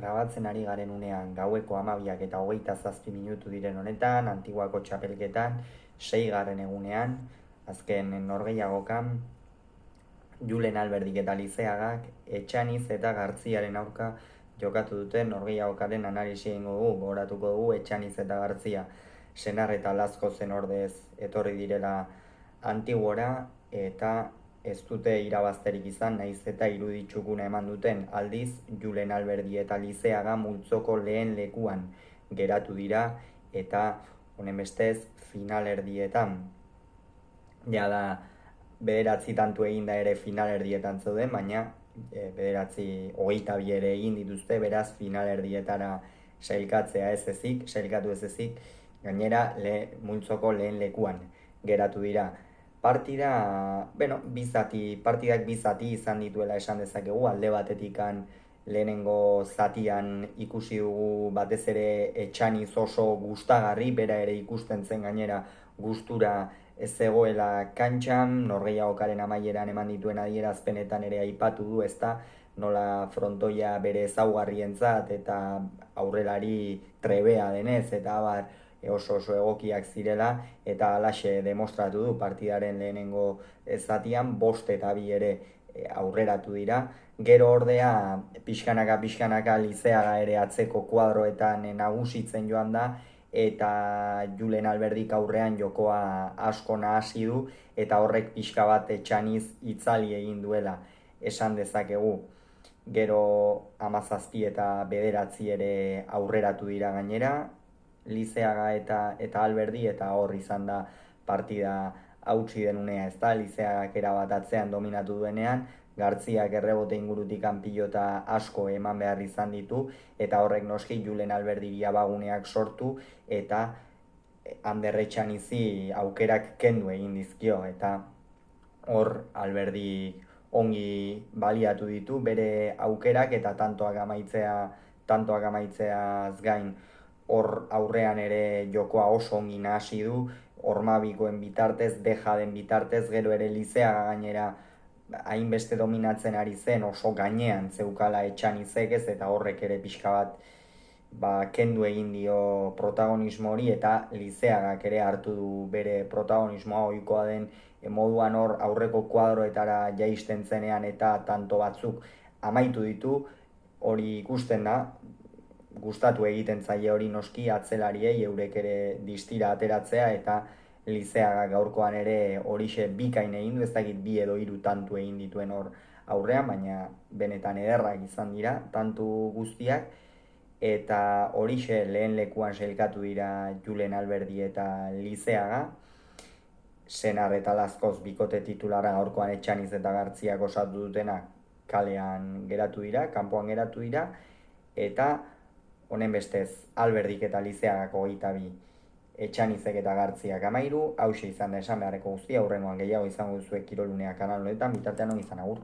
Grabatzen ari garen unean gaueko 12 eta 27 minutu diren honetan, Antiguako txapelketan, 6. egunean, azken norgehiagokan, Julen Alberdik eta Lizeagak Etxaniz eta Gartziaren aurka jokatu duten norgehiagokaren analisi egingo dugu, gogoratuko dugu Etxaniz eta Gartzia senar eta Lazkozen ordez etorri direla Antiguora eta ez dute irabazterik izan, naiz eta iruditxukuna eman duten. Aldiz, Julen Alberdi eta Lizeaga multzoko lehen lekuan geratu dira eta honen bestez finalerdietan. Ja da, bederatzi tantu egin da ere finalerdietan zeuden, baina bederatzi 22 ere egin dituzte, beraz finalerdietara sailkatzea ez ezik, sailkatu ez ezik, gainera multzoko lehen lekuan geratu dira. Partidak bi zati izan dituela esan dezakegu, alde batetikan lehenengo zatian ikusi dugu batez ere Etxaniz oso gustagarri, bera ere ikusten zen gainera gustura ez zegoela kantxan, norgehiagokaren amaieran eman dituen adierazpenetan ere aipatu du, ezta, nola frontoia bere ezaugarrientzat eta aurrelari trebea denez, eta abar oso egokiak zirela, eta halaxe demostratu du partidaren lehenengo zatian, 5 eta 2 ere aurreratu dira. Gero ordea, pixkanaka Lizeaga ere atzeko kuadroetan nagusitzen joan da, eta Julen Alberdik aurrean jokoa asko nahasi du, eta horrek pixka bat Etxaniz itzali egin duela esan dezakegu. Gero 17 eta 9 ere aurreratu dira gainera, Lizeaga eta Alberdi, eta hor izan da partida hautsi den unea, ezta, Lizeagak erabat atzean dominatu duenean, Gartziak errebote ingurutikan pilota asko eman behar izan ditu, eta horrek noski Julen Alberdi biabaguneak sortu, eta Ander Etxanizi aukerak kendu egin dizkio, eta hor Alberdi ongi baliatu ditu bere aukerak, eta tantoak amaitzeaz gain hor aurrean ere jokoa oso ongi nahasi du, Ormabikoen bitartez, Dejaden bitartez, gero ere Lizeaga gainera hainbeste dominatzen ari zen, oso gainean zeukala Etxanizek ez, eta horrek ere pixka bat kendu egin dio protagonismo hori, eta Lizeagak ere hartu du bere protagonismoa, ohikoa den moduan hor aurreko kuadroetara jaisten zenean eta tanto batzuk amaitu ditu, hori ikusten da, gustatu egiten zaie hori noski atzelariei eurek ere distira ateratzea, eta Lizeaga gaurkoan ere horixe bikain egin du, ez dakit 2 edo 3 tantu egin dituen hor aurrean, baina benetan ederrak izan dira tantu guztiak, eta horixe lehen lekuan sailkatu dira Julen Alberdi eta Lizeaga, senar eta Lazkoz bikote titulara gaurkoan Etxaniz eta Gartziak osatu dutenak kalean geratu dira, kanpoan geratu dira, eta honen bestez, Alberdik eta Lizeagak 22, Etxanizek eta Gartziak 13, hauxe izan da esan beharreko guztia, hurrengoan gehiago izango duzuek Kirolunea kanal honetan, bitartean on izan, agur.